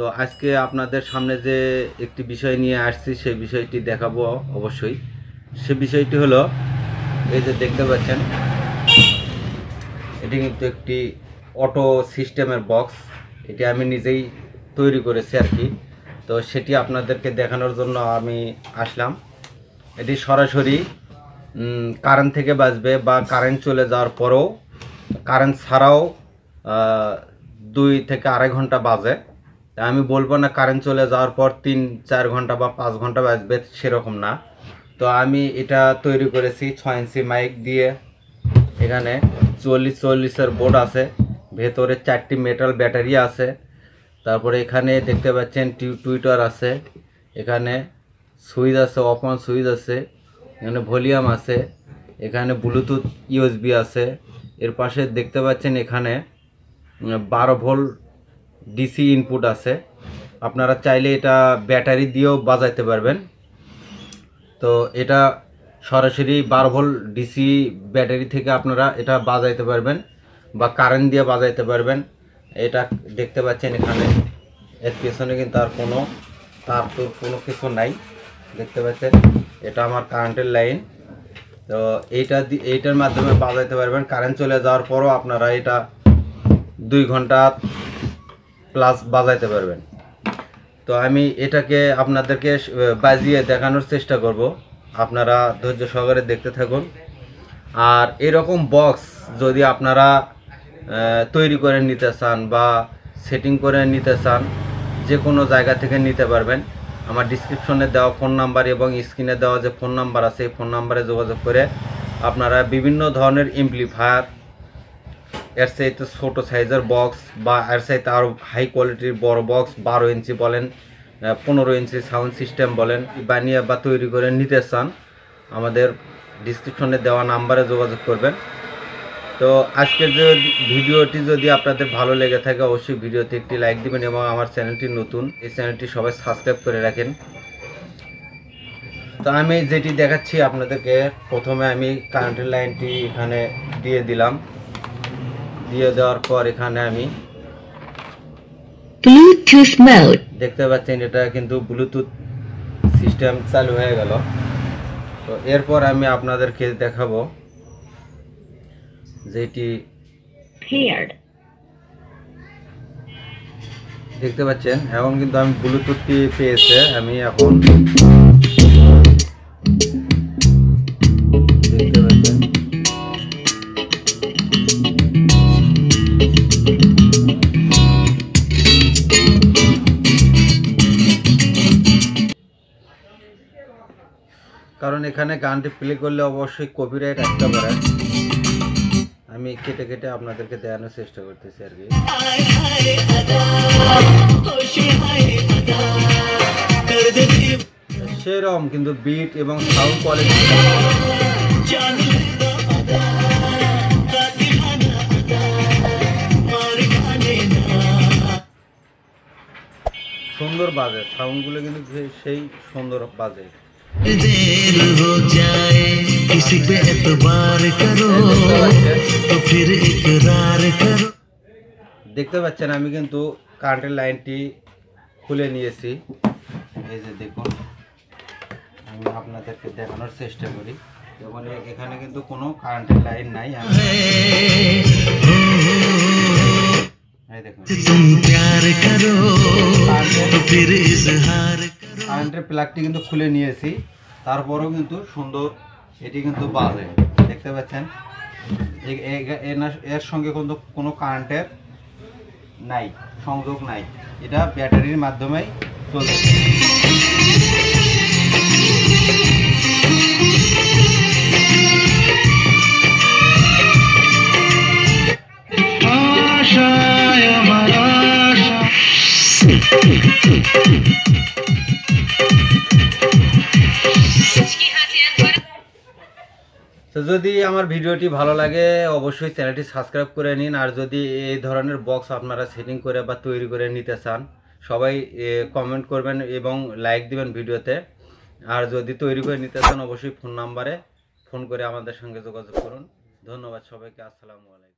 তো আজকে আপনাদের সামনে যে একটি বিষয় নিয়ে আসছি সেই বিষয়টি দেখাবো অবশ্যই। সে বিষয়টি হলো এই যে দেখতে পাচ্ছেন, এটি কিন্তু একটি অটো সিস্টেমের বক্স। এটি আমি নিজেই তৈরি করেছি আর কি। তো সেটি আপনাদেরকে দেখানোর জন্য আমি আসলাম। এটি সরাসরি কারেন্ট থেকে বাজবে বা কারেন্ট চলে যাওয়ার পরেও, কারেন্ট ছাড়াও 2 থেকে 2.5 ঘন্টা বাজে। আমি বলবো না কারেন্ট চলে যাওয়ার পর 3-4 ঘন্টা বা 5 ঘন্টা বাজবে, সেরকম না। তো আমি এটা তৈরি করেছি 6 ইঞ্চি মাইক দিয়ে। এখানে 40-40-এর বোর্ড আছে, ভেতরে 4টি মেটাল ব্যাটারি আছে। তারপরে এখানে দেখতে পাচ্ছেন টুইটার আছে, এখানে সুইচ আছে, অফ অন সুইচ আছে, এখানে ভলিউম আছে, এখানে ব্লুটুথ ইউএসবি আছে। এর পাশে দেখতে পাচ্ছেন এখানে 12 ভোল্ট ডিসি ইনপুট আছে। আপনারা চাইলে এটা ব্যাটারি দিয়েও বাজাইতে পারবেন। তো এটা সরাসরি 12 ভোল্ট ডিসি ব্যাটারি থেকে আপনারা এটা বাজাইতে পারবেন বা কারেন্ট দিয়ে বাজাইতে পারবেন। এটা দেখতে পাচ্ছেন এখানে, এর পেছনে কিন্তু আর কোনো কিছু নাই। দেখতে পাচ্ছেন এটা আমার কারেন্টের লাইন। তো এইটার মাধ্যমে বাজাইতে পারবেন। কারেন্ট চলে যাওয়ার পরও আপনারা এটা 2 ঘন্টা প্লাস বাজাইতে পারবেন। তো আমি এটাকে আপনাদেরকে বাজিয়ে দেখানোর চেষ্টা করব, আপনারা ধৈর্য সহকারে দেখতে থাকুন। আর এরকম বক্স যদি আপনারা তৈরি করে নিতে চান বা সেটিং করে নিতে চান, যে কোনো জায়গা থেকে নিতে পারবেন। আমার ডিসক্রিপশনে দেওয়া ফোন নাম্বার এবং স্ক্রিনে দেওয়া যে ফোন নাম্বার আছে, এই ফোন নাম্বারে যোগাযোগ করে আপনারা বিভিন্ন ধরনের এমপ্লিফায়ার, এর চাইতে ছোটো সাইজের বক্স বা এর চাইতে আরও হাই কোয়ালিটির বড় বক্স, 12 ইঞ্চি বলেন, 15 ইঞ্চি সাউন্ড সিস্টেম বলেন, বানিয়ে বা তৈরি করে নিতে চান, আমাদের ডিসক্রিপশনে দেওয়া নাম্বারে যোগাযোগ করবেন। তো আজকের যে ভিডিওটি যদি আপনাদের ভালো লেগে থাকে, অবশ্যই ভিডিওতে একটি লাইক দিবেন এবং আমার চ্যানেলটি নতুন, এই চ্যানেলটি সবাই সাবস্ক্রাইব করে রাখেন। তো আমি যেটি দেখাচ্ছি আপনাদেরকে, প্রথমে আমি কারেন্টের লাইনটি এখানে দিয়ে দিলাম। দিয়ে দেওয়ার পর এখানে আমি ব্লুটুথ মোড দেখতে পাচ্ছেন এটা কিন্তু ব্লুটুথ সিস্টেম চালু হয়ে গেল। তো এরপর আমি আপনাদেরকে দেখাবো যেটি দেখতে পাচ্ছেন, এখন কিন্তু আমি ব্লুটুথটি পেয়েছে। আমি এখন দেখতে পাচ্ছেন কারণ এখানে গানটি প্লে করলে অবশ্যই কপিরাইট আসতে পারে। আমি কেটে কেটে আপনাদেরকে দেখানোর চেষ্টা করতেছি আর কি। সেরকম কিন্তু বিট এবং সাউন্ড কোয়ালিটি সুন্দর বাজে, সাউন্ডগুলো কিন্তু সেই সুন্দর বাজে। देर हो जाए किसी पे एतबार करो तो फिर इकरार करो। দেখতে পাচ্ছেন আমি কিন্তু কারেন্টের লাইনটি খুলে নিয়েছি। এই যে দেখুন, আমি আপনাদেরকে দেখানোর চেষ্টা করি। যেমন এখানে কিন্তু কোনো কারেন্টের লাইন নাই। কারেন্টের প্লাগটি কিন্তু খুলে নিয়েছি, তারপরেও কিন্তু সুন্দর এটি কিন্তু বাজে। দেখতে পাচ্ছেন এর সঙ্গে কিন্তু কোনো কারেন্টের নাই, সংযোগ নাই, এটা ব্যাটারির মাধ্যমেই চলছে। তো যদি আমার ভিডিওটি ভালো লাগে অবশ্যই চ্যানেলটি সাবস্ক্রাইব করে নিন। আর যদি এই ধরনের বক্স আপনারা সেটিং করে বা তৈরি করে নিতে চান, সবাই কমেন্ট করবেন এবং লাইক দিবেন ভিডিওতে। আর যদি তৈরি করে নিতে চান অবশ্যই ফোন নাম্বারে ফোন করে আমাদের সঙ্গে যোগাযোগ করুন। ধন্যবাদ সবাইকে। আসসালামু আলাইকুম।